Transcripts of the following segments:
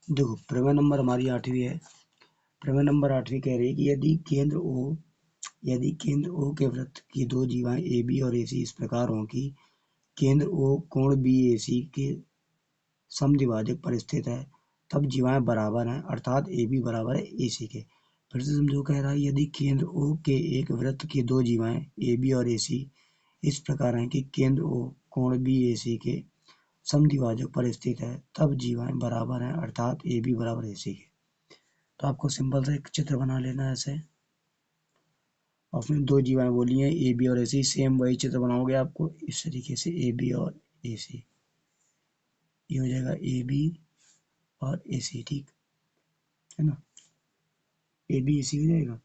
देखो प्रमेय नंबर हमारी 8वीं है। प्रमेय नंबर 8वीं कह रही है कि यदि केंद्र O के वृत्त की दो जीवाएं AB और AC इस प्रकार हों कि केंद्र O कोण BAC के समद्विभाजक पर स्थित है, तब जीवाएं बराबर हैं, अर्थात AB बराबर है AC के। फिर से समझो, कह रहा है यदि केंद्र O के एक वृत्त की दो जीवाएं AB और AC इस प्रकार हैं कि केंद्र O कोण BAC के समद्विभाजक पर स्थित है, तब जीवाएं बराबर हैं, अर्थात AB बराबर AC के। तो आपको सिंपल सा एक चित्र बना लेना है ऐसे। आपने दो जीवाएं बोली हैं ए बी और ए सी, सेम वही चित्र बनाओगे आपको इस तरीके से, ए बी और ए सी। ये हो जाएगा ए बी और ए सी, ठीक है ना, ए बी ए सी हो जाएगा।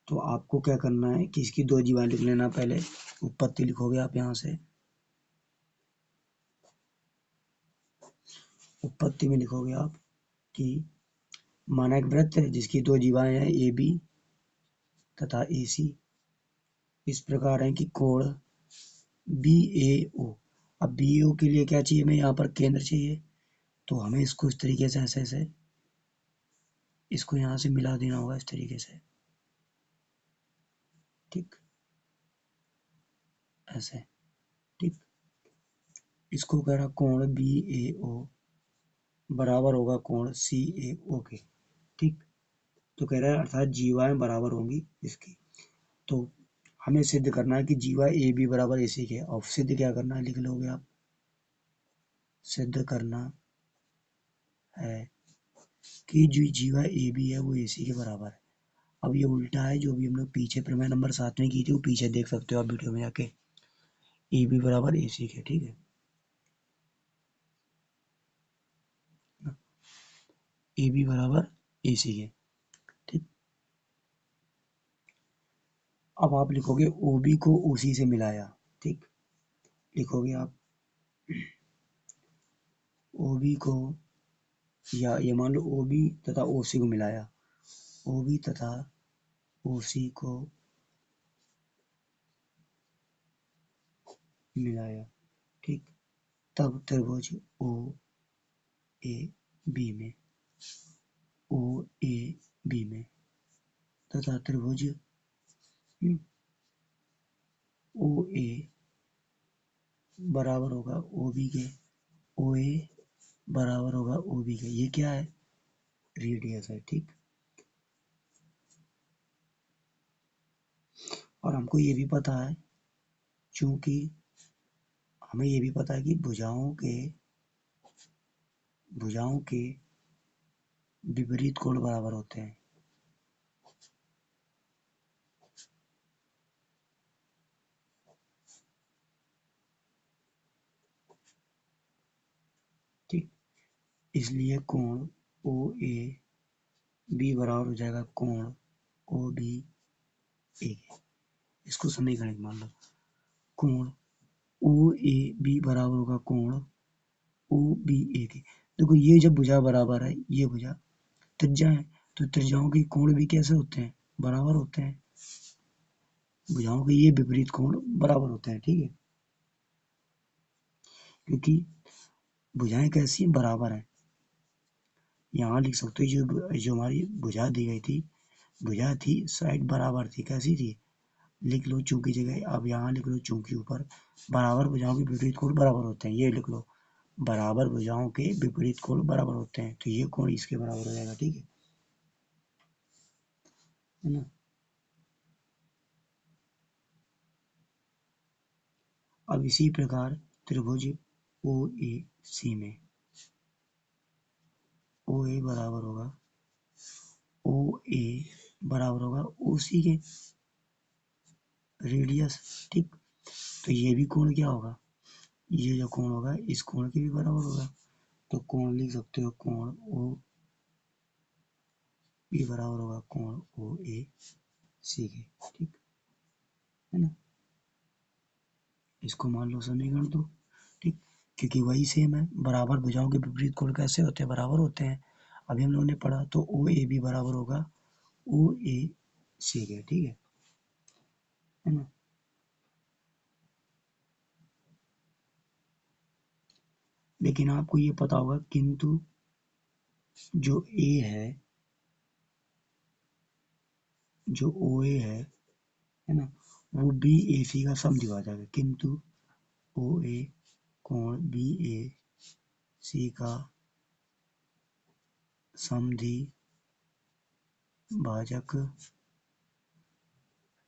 तो आपको क्या करना है कि इसकी दो जीवाएं लिख लेना। पहले उत्पत्ति लिखोगे आप यहाँ से, उत्पत्ति में लिखोगे आप कि माना एक वृत्त है जिसकी दो जीवाएं हैं ए बी तथा ए सी इस प्रकार है कि कोण बी ए ओ। अब बी ए ओ के लिए क्या चाहिए, हमें यहाँ पर केंद्र चाहिए, तो हमें इसको इस तरीके से ऐसे इसको यहाँ से मिला देना होगा इस तरीके से, ठीक, ऐसे, ठीक। इसको कह रहा कोण बी ए ओ बराबर होगा कोण सी ए ओ के, ठीक। तो कह रहा है अर्थात जीवाएं बराबर होंगी इसकी। तो हमें सिद्ध करना है कि जीवा ए बी बराबर ए सी के। और सिद्ध क्या करना है, लिख लोगे आप, सिद्ध करना है कि जो जीवा ए बी है वो ए सी के बराबर है। अब ये उल्टा है, जो भी हम लोग पीछे प्रमेय नंबर 7 में की थी वो पीछे देख सकते हो आप वीडियो में जाके, ए बी बराबर ए सी के, ठीक है। ए बी बराबर ए सी के, ठीक। अब आप लिखोगे ओ बी को ओ सी से मिलाया, ठीक। लिखोगे आप ओ बी को, या ये मान लो ओ बी तथा ओ सी को मिलाया, ओ बी तथा ओ सी को मिलाया, ठीक। तब त्रिभुज ओ ए बी में, ओ ए बी में तथा त्रिभुज ओ ए बराबर होगा ओ बी के, ओ ए बराबर होगा ओ बी के। ये क्या है, रेडियस है, ठीक। और हमको ये भी पता है, चूंकि हमें ये भी पता है कि भुजाओं के विपरीत कोण बराबर होते हैं, ठीक। इसलिए कोण ओ ए बी बराबर हो जाएगा कोण ओ बी ए के। इसको समीकरण मान लो, कोण ओ ए बी बराबर होगा कोण ओ बी ए के। देखो ये जब भुजा बराबर है, ये भुजा त्रिज्या है, तो त्रिज्याओं के कोण भी कैसे होते हैं, बराबर होते हैं। भुजाओं के ये विपरीत कोण बराबर होते हैं, ठीक है। क्योंकि भुजाएं कैसी हैं, बराबर हैं। यहाँ लिख सकते हो जो हमारी भुजा दी गई थी, भुजा थी साइड बराबर थी, कैसी थी, लिख लो चू की जगह, अब यहाँ लिख लो चू के ऊपर बराबर भुजाओं के विपरीत कोण बराबर होते हैं, ये लिख लो, बराबर भुजाओं के विपरीत कोण बराबर होते हैं, तो ये कोण इसके बराबर हो जाएगा, ठीक है ना। अब इसी प्रकार त्रिभुज ओ ए सी में ओ ए बराबर होगा ओ ए बराबर होगा ओ सी के, रेडियस, ठीक। तो ये भी कोण क्या होगा, ये जो कोण होगा इस कोण के भी बराबर होगा। तो कोण लिख सकते हो, कोण ओ बी बराबर होगा कोण ओ ए सी के, ठीक है ना। इसको मान लो समीकरण दो, ठीक। क्योंकि वही सेम है, बराबर भुजाओं के विपरीत कोण कैसे होते हैं, बराबर होते हैं। अभी हम लोगों ने पढ़ा, तो ओ ए बी बराबर होगा ओ ए सी के, ठीक है ना। लेकिन आपको ये पता होगा किंतु जो ए है, जो ओ ए है ना, वो बी ए सी का समद्विभाजक है, किंतु ओ ए कोण बी ए सी का समद्विभाजक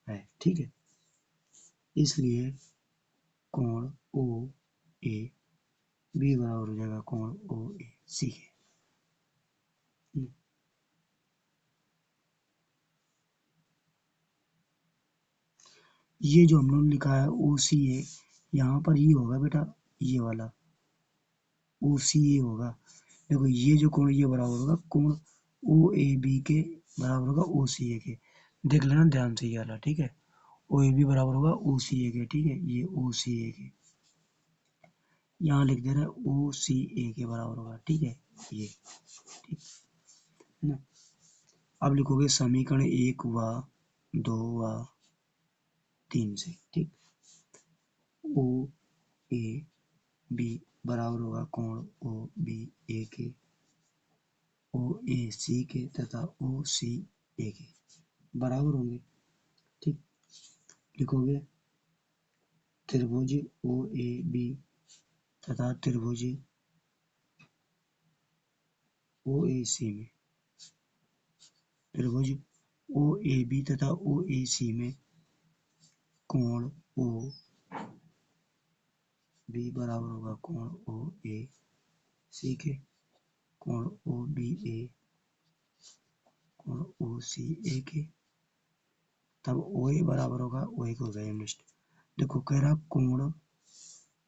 है। ठीक है, इसलिए कोण ओ ए बी बराबर हो जाएगा कोण ओ ए सी के। ये जो हम लोग लिखा है ओ सी ए, यहाँ पर ये होगा बेटा, ये वाला ओ सी ए होगा। देखो ये जो कोण ये बराबर होगा कोण ओ ए बी के बराबर होगा ओ सी ए के। देख लेना ध्यान से ये वाला, ठीक है। ओ ए बी बराबर होगा ओ सी ए के, ठीक है, ये ओ सी ए के यहाँ लिख दे रहा है ओ सी ए के बराबर होगा, ठीक है, ये ठीक है ना। अब लिखोगे समीकरण 1 व 2 व 3 से, ठीक। ओ ए बी बराबर होगा कोण ओ बी ए के, ओ ए सी के तथा ओ सी ए के बराबर होंगे, ठीक। लिखोगे त्रिभुज ओ ए बी तथा त्रिभुज ओ ए सी में, त्रिभुज ओ ए बी तथा ओ ए सी में कोण ओ बी बराबर होगा कोण ओ ए सी के, कोण ओ बी ए कोण ओ सी ए के, तब ओ ए बराबर होगा ओ ए को गए नेक्स्ट। देखो कह रहा कोण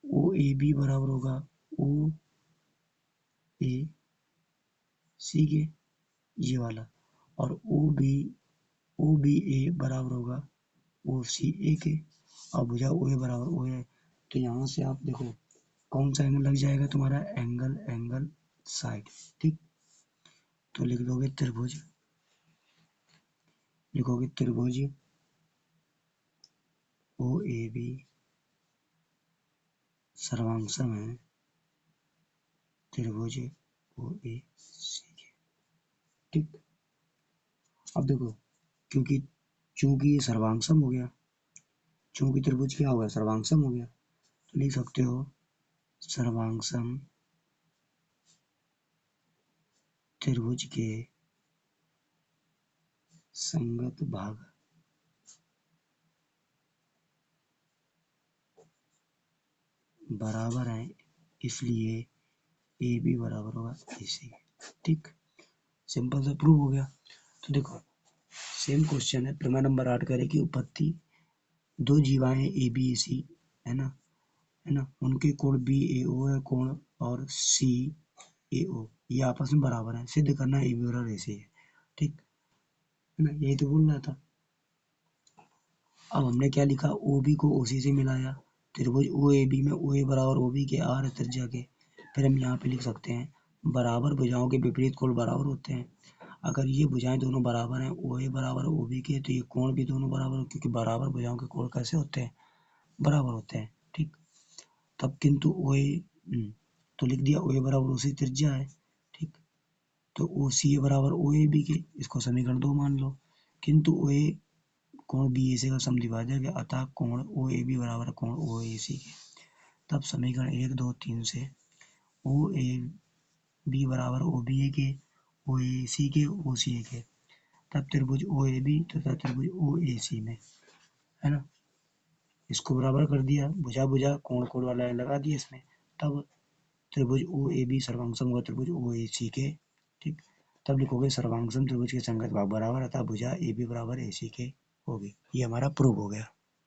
ओ ए बी बराबर होगा ओ ए सी के, ये वाला, और ओ बी ए बराबर होगा ओ सी ए के। अब भुजा ओ ए बराबर ओ ए, तो यहाँ से आप देखो कौन सा एंगल लग जाएगा तुम्हारा, एंगल साइड, ठीक। तो लिख दोगे त्रिभुज, लिखोगे त्रिभुज ओ ए बी सर्वांगसम है त्रिभुज ओ ए सी के, ठीक। अब देखो क्योंकि चूंकि ये सर्वांगसम हो गया, चूंकि त्रिभुज क्या हो गया, सर्वांगसम हो गया, तो लिख सकते हो सर्वांगसम त्रिभुज के संगत भाग बराबर है, इसलिए ए बी बराबर होगा ए सी, ठीक। सिंपल सा प्रूव हो गया। तो देखो सेम क्वेश्चन है, प्रमेय नंबर 8 करे कि उत्पत्ति दो जीवाएं ए बी ए सी है ना, उनके कोण बी ए ओ है कोण और सी ए ओ ये आपस में बराबर है, सिद्ध करना ए बी बराबर ए सी है, ठीक है ना, यही तो बोल रहा था। अब हमने क्या लिखा, ओ बी को ओ सी से मिलाया, त्रिभुज ओ ए बी में ओ ए बराबर ओ बी के आर है त्रिज्या के, फिर हम यहाँ पे लिख सकते हैं बराबर भुजाओं के विपरीत कोण बराबर होते हैं। अगर ये भुजाएं दोनों बराबर हैं, ओ ए बराबर ओ बी के, तो ये कोण भी दोनों बराबर हो, क्योंकि बराबर भुजाओं के कोण कैसे होते हैं, बराबर होते हैं, ठीक। तब किंतु ओ ए तो लिख दिया ओ ए बराबर उसी त्रिज्या है, ठीक। तो ओ सी ए बराबर ओ ए बी के, इसको समीकरण 2 मान लो, किंतु ओ ए कोण बी ए सी का समद्विभाजक है, अतः कोण ओ ए बी बराबर कोण ओ ए सी के। तब समीकरण 1 2 3 से ओ ए बी बराबर ओ बी ए के, ओ ए सी के, ओ सी ए के, तब त्रिभुज ओ ए बी तथा त्रिभुज ओ ए सी में, है ना, इसको बराबर कर दिया, भुजा भुजा कोण कोण वाला लगा दिया इसमें, तब त्रिभुज ओ ए बी सर्वांगसम होगा त्रिभुज ओ ए सी के, ठीक। तब लिखोगे सर्वांगसम त्रिभुज के संगत भाग बराबर, अतः भुजा ए बी बराबर ए सी के होगी। ये हमारा प्रूव हो गया।